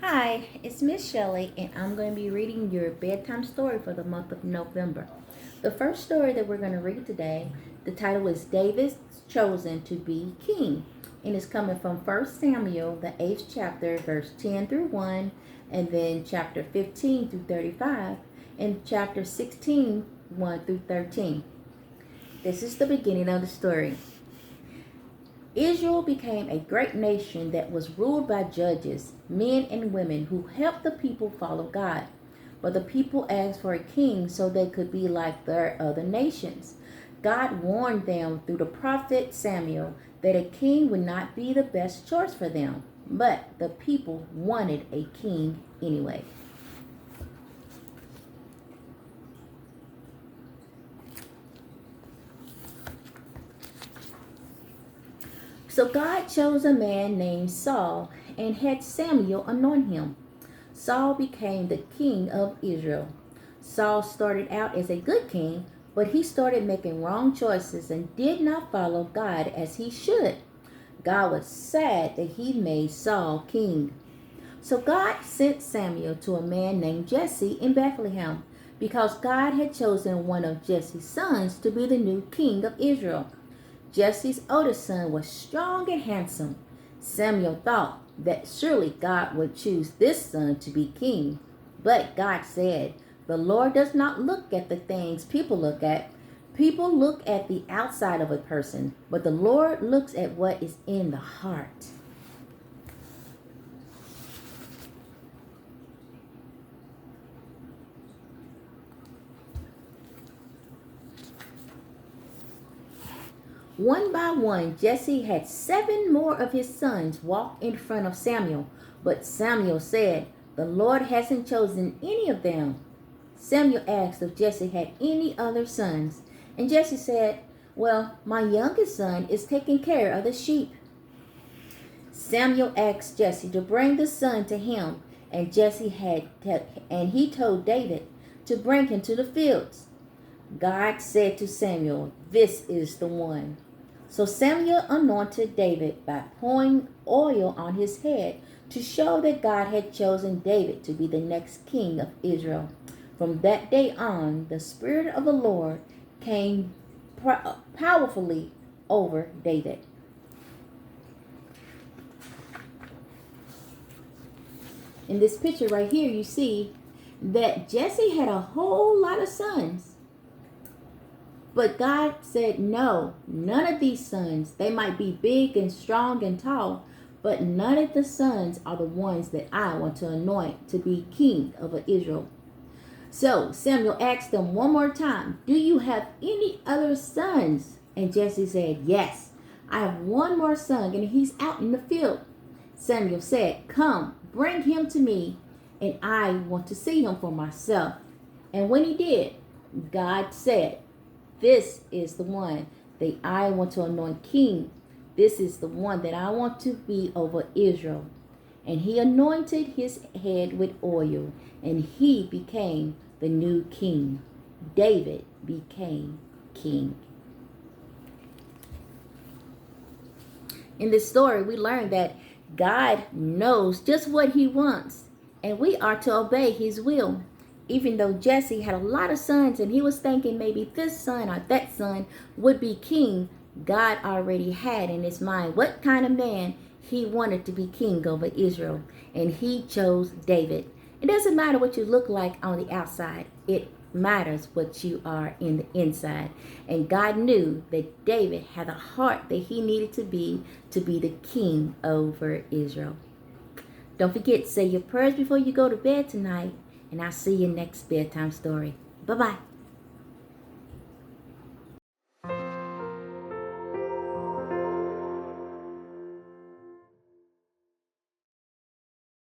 Hi, it's Miss Shelley, and I'm going to be reading your bedtime story for the month of November. The first story that we're going to read today, the title is David's Chosen to be King, and it's coming from 1 Samuel, the 8th chapter, verse 10 through 1, and then chapter 15 through 35, and chapter 16, 1 through 13. This is the beginning of the story. Israel became a great nation that was ruled by judges, men and women who helped the people follow God. But the people asked for a king so they could be like their other nations. God warned them through the prophet Samuel that a king would not be the best choice for them. But the people wanted a king anyway. So God chose a man named Saul and had Samuel anoint him. Saul became the king of Israel. Saul started out as a good king, but he started making wrong choices and did not follow God as he should. God was sad that he made Saul king. So God sent Samuel to a man named Jesse in Bethlehem because God had chosen one of Jesse's sons to be the new king of Israel. Jesse's oldest son was strong and handsome. Samuel thought that surely God would choose this son to be king. But God said, "The Lord does not look at the things people look at. People look at the outside of a person, but the Lord looks at what is in the heart." One by one, Jesse had 7 more of his sons walk in front of Samuel. But Samuel said, "The Lord hasn't chosen any of them." Samuel asked if Jesse had any other sons. And Jesse said, "Well, my youngest son is taking care of the sheep." Samuel asked Jesse to bring the son to him, and he told David to bring him to the fields. God said to Samuel, "This is the one." So Samuel anointed David by pouring oil on his head to show that God had chosen David to be the next king of Israel. From that day on, the Spirit of the Lord came powerfully over David. In this picture right here, you see that Jesse had a whole lot of sons. But God said, "No, none of these sons. They might be big and strong and tall, but none of the sons are the ones that I want to anoint to be king of Israel." So Samuel asked them one more time, "Do you have any other sons?" And Jesse said, "Yes, I have one more son, and he's out in the field." Samuel said, "Come, bring him to me, and I want to see him for myself." And when he did, God said, "This is the one that I want to anoint king. This is the one that I want to be over Israel." And he anointed his head with oil, and he became the new king. David became king. In this story, we learn that God knows just what he wants, and we are to obey his will. Even though Jesse had a lot of sons and he was thinking maybe this son or that son would be king, God already had in his mind what kind of man he wanted to be king over Israel. And he chose David. It doesn't matter what you look like on the outside. It matters what you are in the inside. And God knew that David had the heart that he needed to be the king over Israel. Don't forget to say your prayers before you go to bed tonight. And I'll see you next bedtime story. Bye-bye.